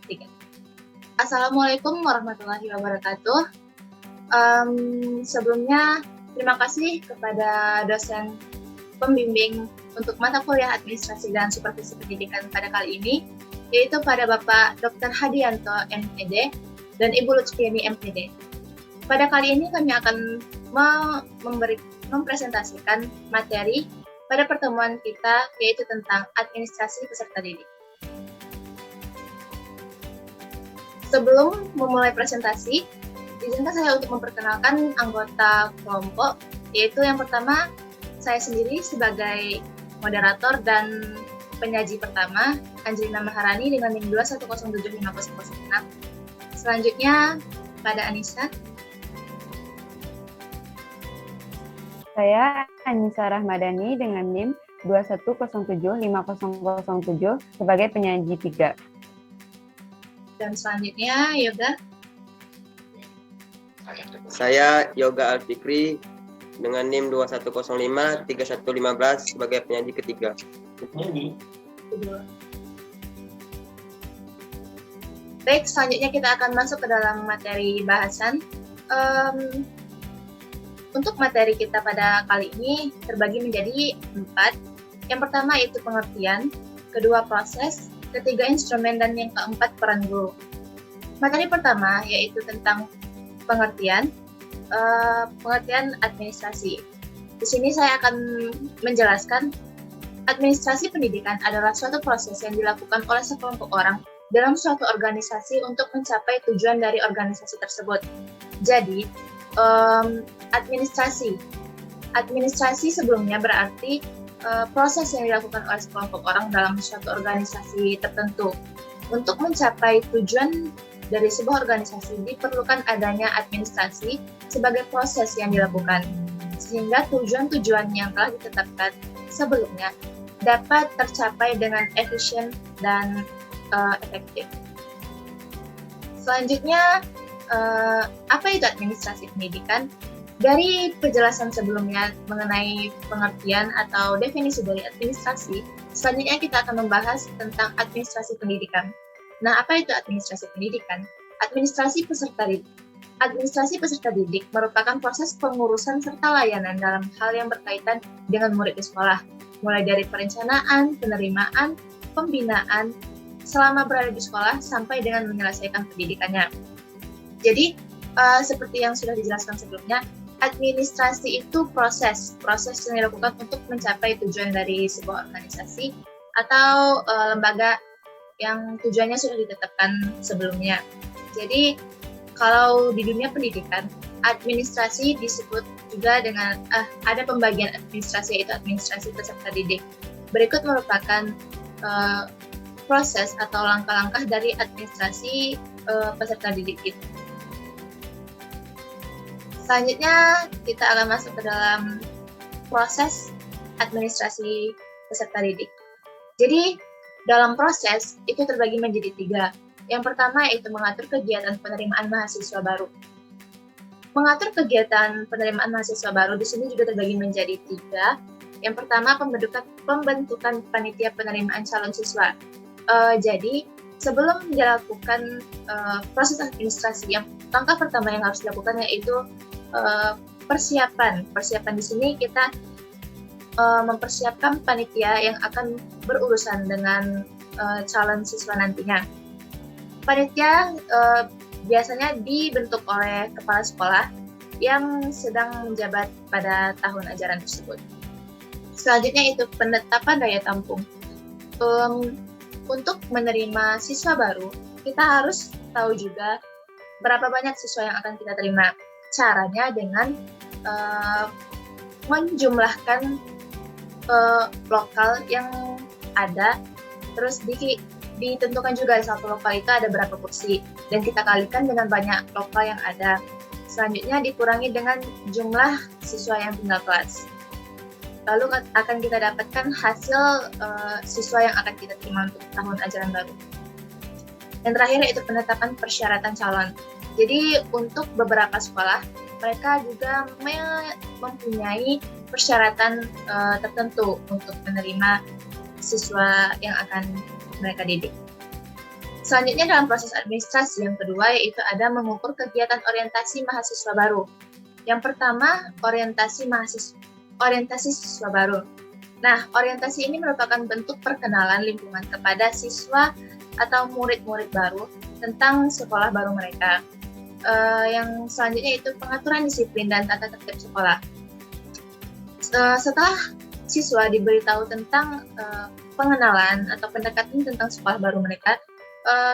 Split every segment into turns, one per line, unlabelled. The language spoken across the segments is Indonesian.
ketiga. Assalamualaikum warahmatullahi wabarakatuh. Sebelumnya, terima kasih kepada dosen pembimbing untuk mata kuliah Administrasi dan Supervisi Pendidikan pada kali ini, yaitu pada Bapak Dr. Hadianto, MPD, dan Ibu Lutfiani, MPD. Pada kali ini kami akan mempresentasikan materi pada pertemuan kita, yaitu tentang administrasi peserta didik. Sebelum memulai presentasi, izinkan saya untuk memperkenalkan anggota kelompok, yaitu yang pertama, saya sendiri sebagai moderator dan penyaji pertama, Angelina Maharani dengan NIM 2107506. Selanjutnya, pada Anissa.
Saya Anissa Rahmadani dengan NIM 2107507 sebagai penyaji 3.
Dan selanjutnya, Yoga.
Saya Yoga Alfikri dengan NIM 21053115 sebagai penyaji ketiga.
Baik, selanjutnya kita akan masuk ke dalam materi bahasan. Untuk materi kita pada kali ini terbagi menjadi 4. Yang pertama itu pengertian, kedua proses, ketiga instrumen, dan yang keempat peran guru. Materi pertama yaitu tentang pengertian administrasi. Di sini saya akan menjelaskan administrasi pendidikan adalah suatu proses yang dilakukan oleh sekelompok orang dalam suatu organisasi untuk mencapai tujuan dari organisasi tersebut. Jadi, administrasi sebelumnya berarti proses yang dilakukan oleh sekelompok orang dalam suatu organisasi tertentu. Untuk mencapai tujuan dari sebuah organisasi diperlukan adanya administrasi sebagai proses yang dilakukan, sehingga tujuan-tujuan yang telah ditetapkan sebelumnya dapat tercapai dengan efisien dan efektif. Selanjutnya, apa itu administrasi pendidikan? Dari penjelasan sebelumnya mengenai pengertian atau definisi dari administrasi, selanjutnya kita akan membahas tentang administrasi pendidikan. Nah, apa itu administrasi pendidikan? Administrasi peserta didik. Administrasi peserta didik merupakan proses pengurusan serta layanan dalam hal yang berkaitan dengan murid di sekolah, mulai dari perencanaan, penerimaan, pembinaan, selama berada di sekolah sampai dengan menyelesaikan pendidikannya. Jadi, seperti yang sudah dijelaskan sebelumnya, administrasi itu proses yang dilakukan untuk mencapai tujuan dari sebuah organisasi atau lembaga yang tujuannya sudah ditetapkan sebelumnya. Jadi, kalau di dunia pendidikan, administrasi disebut juga dengan ada pembagian administrasi, yaitu administrasi peserta didik. Berikut merupakan proses atau langkah-langkah dari administrasi peserta didik itu. Selanjutnya, kita akan masuk ke dalam proses administrasi peserta didik. Jadi, dalam proses itu terbagi menjadi 3. Yang pertama yaitu mengatur kegiatan penerimaan mahasiswa baru. Mengatur kegiatan penerimaan mahasiswa baru di sini juga terbagi menjadi 3. Yang pertama, pembentukan panitia penerimaan calon siswa. Jadi, sebelum dilakukan proses administrasi, langkah pertama yang harus dilakukan yaitu persiapan. Persiapan di sini kita mempersiapkan panitia yang akan berurusan dengan calon siswa nantinya. Panitia biasanya dibentuk oleh kepala sekolah yang sedang menjabat pada tahun ajaran tersebut. Selanjutnya itu penetapan daya tampung. Untuk menerima siswa baru, kita harus tahu juga berapa banyak siswa yang akan kita terima. Caranya dengan menjumlahkan lokal yang ada, terus ditentukan juga satu lokal itu ada berapa kursi, dan kita kalikan dengan banyak lokal yang ada. Selanjutnya dikurangi dengan jumlah siswa yang tinggal kelas. Lalu akan kita dapatkan hasil siswa yang akan kita terima untuk tahun ajaran baru. Yang terakhir yaitu penetapan persyaratan calon. Jadi untuk beberapa sekolah, mereka juga mempunyai persyaratan tertentu untuk menerima siswa yang akan mereka didik. Selanjutnya dalam proses administrasi yang kedua yaitu ada mengukur kegiatan orientasi mahasiswa baru. Yang pertama, orientasi siswa baru. Nah, orientasi ini merupakan bentuk perkenalan lingkungan kepada siswa atau murid-murid baru tentang sekolah baru mereka. Yang selanjutnya itu pengaturan disiplin dan tata tertib sekolah. Setelah siswa diberitahu tentang pengenalan atau pendekatan tentang sekolah baru mereka,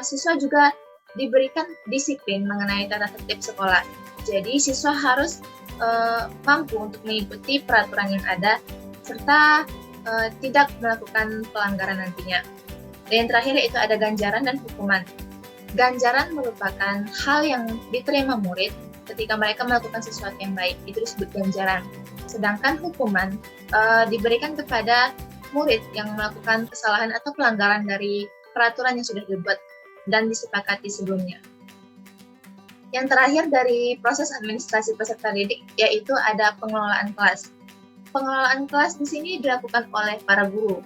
siswa juga diberikan disiplin mengenai tata tertib sekolah. Jadi siswa harus mampu untuk mengikuti peraturan yang ada serta tidak melakukan pelanggaran nantinya. Dan yang terakhir yaitu ada ganjaran dan hukuman. Ganjaran merupakan hal yang diterima murid ketika mereka melakukan sesuatu yang baik, itu disebut ganjaran. Sedangkan hukuman diberikan kepada murid yang melakukan kesalahan atau pelanggaran dari peraturan yang sudah dibuat dan disepakati sebelumnya. Yang terakhir dari proses administrasi peserta didik yaitu ada pengelolaan kelas. Pengelolaan kelas di sini dilakukan oleh para guru.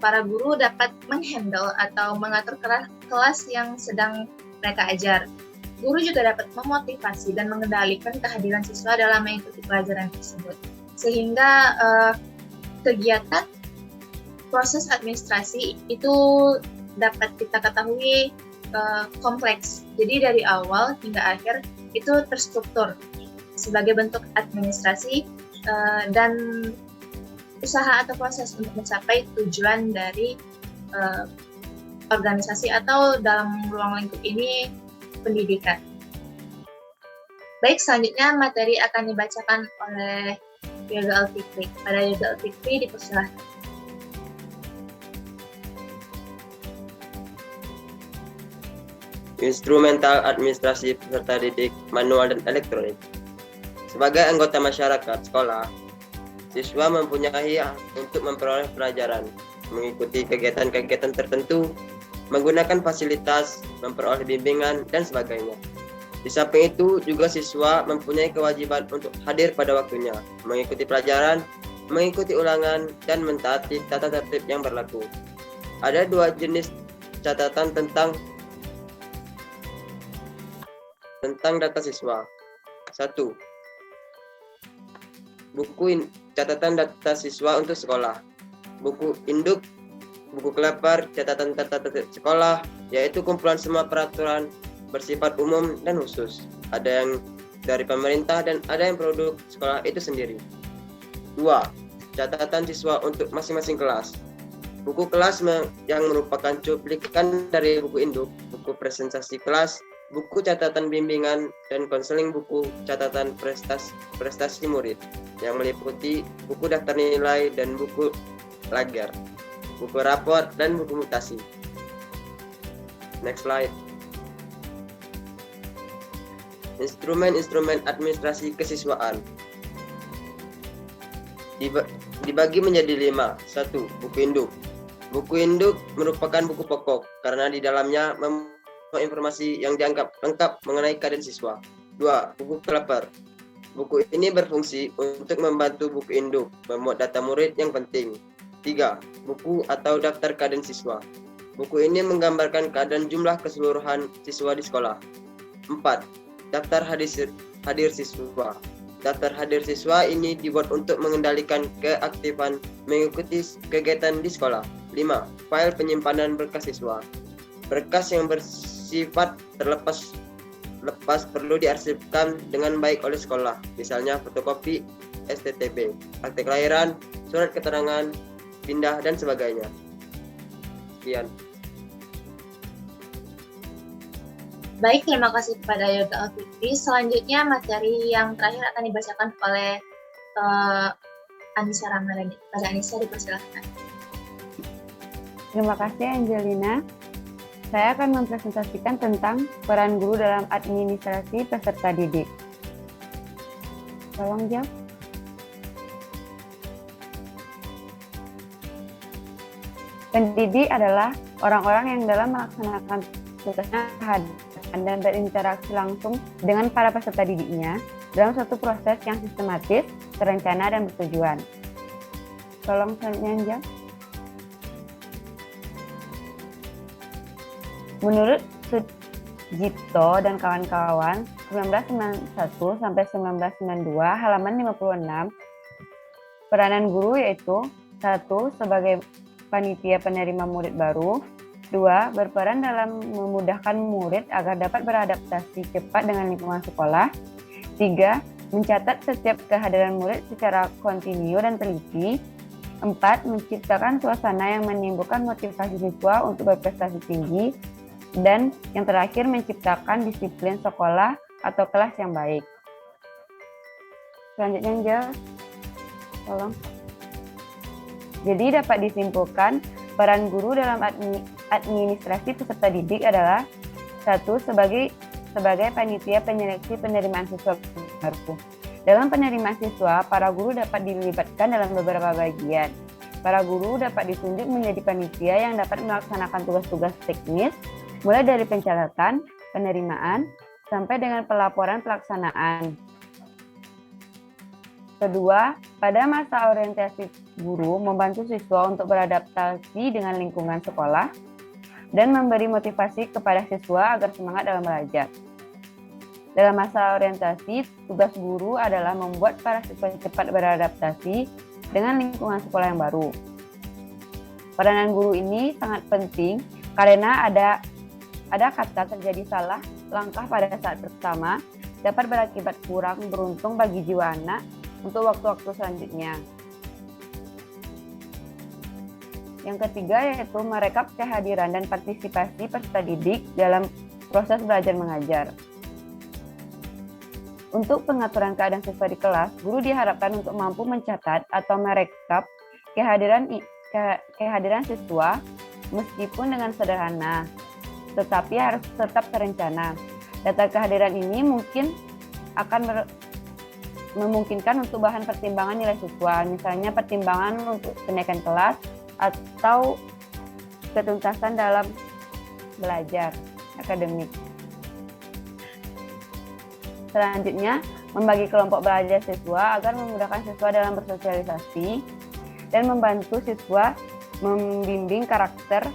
Para guru dapat menghandle atau mengatur kelas yang sedang mereka ajar. Guru juga dapat memotivasi dan mengendalikan kehadiran siswa dalam mengikuti pelajaran tersebut. Sehingga kegiatan proses administrasi itu dapat kita ketahui kompleks. Jadi dari awal hingga akhir itu terstruktur sebagai bentuk administrasi dan usaha atau proses untuk mencapai tujuan dari organisasi atau dalam ruang lingkup ini pendidikan. Baik, selanjutnya materi akan dibacakan oleh Yoga Alfikri. Pada Yoga Alfikri dipersilahkan.
Instrumental administrasi peserta didik, manual dan elektronik. Sebagai anggota masyarakat sekolah, siswa mempunyai hak untuk memperoleh pelajaran, mengikuti kegiatan-kegiatan tertentu, menggunakan fasilitas, memperoleh bimbingan, dan sebagainya. Di samping itu, juga siswa mempunyai kewajiban untuk hadir pada waktunya, mengikuti pelajaran, mengikuti ulangan, dan mentaati tata tertib yang berlaku. Ada dua jenis catatan tentang data siswa. 1. Buku catatan data siswa untuk sekolah. Buku induk, buku kelapar, catatan data sekolah, yaitu kumpulan semua peraturan bersifat umum dan khusus. Ada yang dari pemerintah dan ada yang produk sekolah itu sendiri. 2. Catatan siswa untuk masing-masing kelas. Buku kelas yang merupakan cuplikan dari buku induk, buku presentasi kelas, buku catatan bimbingan dan konseling, buku catatan prestasi murid yang meliputi buku daftar nilai dan buku lagar, buku rapor dan buku mutasi. Next slide. Instrumen-instrumen administrasi kesiswaan dibagi menjadi 5. 1. Buku induk. Buku induk merupakan buku pokok karena di dalamnya informasi yang dianggap lengkap mengenai keadaan siswa. 2. Buku kelapar. Buku ini berfungsi untuk membantu buku induk memuat data murid yang penting. 3. Buku atau daftar keadaan siswa. Buku ini menggambarkan keadaan jumlah keseluruhan siswa di sekolah. 4. Daftar hadir siswa. Daftar hadir siswa ini dibuat untuk mengendalikan keaktifan mengikuti kegiatan di sekolah. 5. File penyimpanan berkas siswa. Berkas yang bersifat terlepas perlu diarsipkan dengan baik oleh sekolah, misalnya fotokopi, STTB, akte kelahiran, surat keterangan, pindah, dan sebagainya. Sekian.
Baik, terima kasih kepada Yoga Alfikri. Selanjutnya materi yang terakhir akan dibacakan oleh Anissa Ramadhani. Pada Anissa dipersilakan.
Terima kasih Angelina. Saya akan mempresentasikan tentang peran guru dalam administrasi peserta didik. Tolong jawab. Pendidik adalah orang-orang yang dalam melaksanakan tugasnya hadir dan berinteraksi langsung dengan para peserta didiknya dalam suatu proses yang sistematis, terencana, dan bertujuan. Tolong selanjutnya. Menurut Sujipto dan kawan-kawan, 1991 sampai 1992, halaman 56, peranan guru yaitu 1. Sebagai panitia penerima murid baru. 2. Berperan dalam memudahkan murid agar dapat beradaptasi cepat dengan lingkungan sekolah. 3. Mencatat setiap kehadiran murid secara kontinu dan teliti. 4. Menciptakan suasana yang menimbulkan motivasi siswa untuk berprestasi tinggi. Dan yang terakhir, menciptakan disiplin sekolah atau kelas yang baik. Selanjutnya, Angel, tolong. Jadi dapat disimpulkan, peran guru dalam administrasi peserta didik adalah 1. Sebagai panitia penyeleksi penerimaan siswa baru. Dalam penerimaan siswa, para guru dapat dilibatkan dalam beberapa bagian. Para guru dapat ditunjuk menjadi panitia yang dapat melaksanakan tugas-tugas teknis, mulai dari pencatatan, penerimaan, sampai dengan pelaporan pelaksanaan. Kedua, pada masa orientasi guru membantu siswa untuk beradaptasi dengan lingkungan sekolah dan memberi motivasi kepada siswa agar semangat dalam belajar. Dalam masa orientasi, tugas guru adalah membuat para siswa cepat beradaptasi dengan lingkungan sekolah yang baru. Peranan guru ini sangat penting karena ada kata terjadi salah langkah pada saat pertama dapat berakibat kurang beruntung bagi jiwa anak untuk waktu-waktu selanjutnya. Yang ketiga yaitu merekap kehadiran dan partisipasi peserta didik dalam proses belajar mengajar. Untuk pengaturan keadaan siswa di kelas, guru diharapkan untuk mampu mencatat atau merekap kehadiran siswa meskipun dengan sederhana, tetapi harus tetap terencana. Data kehadiran ini mungkin akan memungkinkan untuk bahan pertimbangan nilai siswa, misalnya pertimbangan untuk kenaikan kelas atau ketuntasan dalam belajar akademik. Selanjutnya, membagi kelompok belajar siswa agar memudahkan siswa dalam bersosialisasi dan membantu siswa membimbing karakter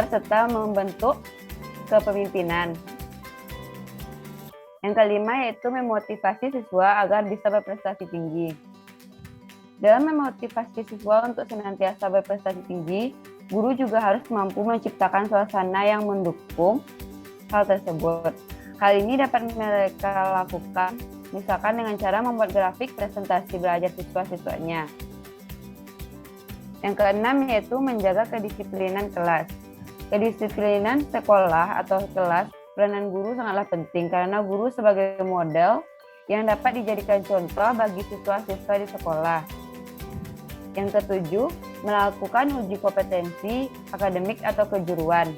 serta membentuk kepemimpinan. Yang kelima yaitu memotivasi siswa agar bisa berprestasi tinggi. Dalam memotivasi siswa untuk senantiasa berprestasi tinggi, guru juga harus mampu menciptakan suasana yang mendukung hal tersebut. Hal ini dapat mereka lakukan misalkan dengan cara membuat grafik presentasi belajar siswa-siswanya. Yang keenam yaitu menjaga kedisiplinan kelas. Kedisiplinan sekolah atau kelas, peranan guru sangatlah penting karena guru sebagai model yang dapat dijadikan contoh bagi siswa-siswa di sekolah. Yang ketujuh, melakukan uji kompetensi akademik atau kejuruan.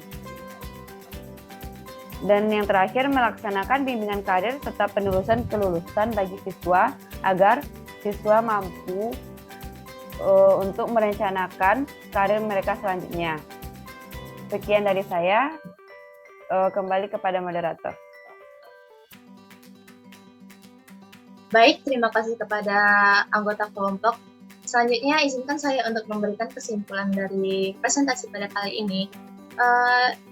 Dan yang terakhir, melaksanakan bimbingan karir serta penelusuran kelulusan bagi siswa agar siswa mampu untuk merencanakan karir mereka selanjutnya. Sekian dari saya, kembali kepada moderator.
Baik, terima kasih kepada anggota kelompok. Selanjutnya, izinkan saya untuk memberikan kesimpulan dari presentasi pada kali ini.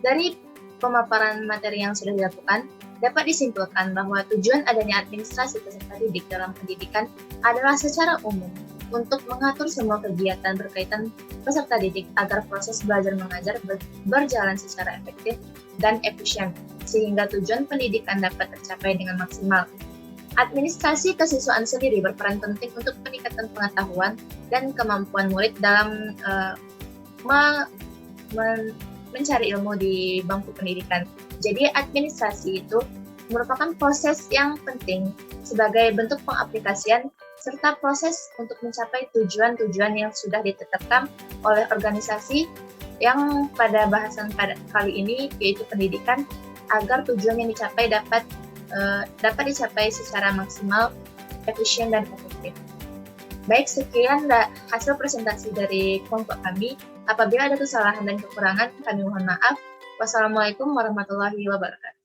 Dari pemaparan materi yang sudah dilakukan, dapat disimpulkan bahwa tujuan adanya administrasi peserta didik dalam pendidikan adalah secara umum untuk mengatur semua kegiatan berkaitan peserta didik agar proses belajar mengajar berjalan secara efektif dan efisien, sehingga tujuan pendidikan dapat tercapai dengan maksimal. Administrasi kesiswaan sendiri berperan penting untuk peningkatan pengetahuan dan kemampuan murid dalam mencari ilmu di bangku pendidikan. Jadi administrasi itu merupakan proses yang penting sebagai bentuk pengaplikasian serta proses untuk mencapai tujuan-tujuan yang sudah ditetapkan oleh organisasi yang pada bahasan pada kali ini yaitu pendidikan, agar tujuan yang dicapai dapat dicapai secara maksimal, efisien, dan efektif. Baik, sekian hasil presentasi dari kelompok kami. Apabila ada kesalahan dan kekurangan, kami mohon maaf. Wassalamualaikum warahmatullahi wabarakatuh.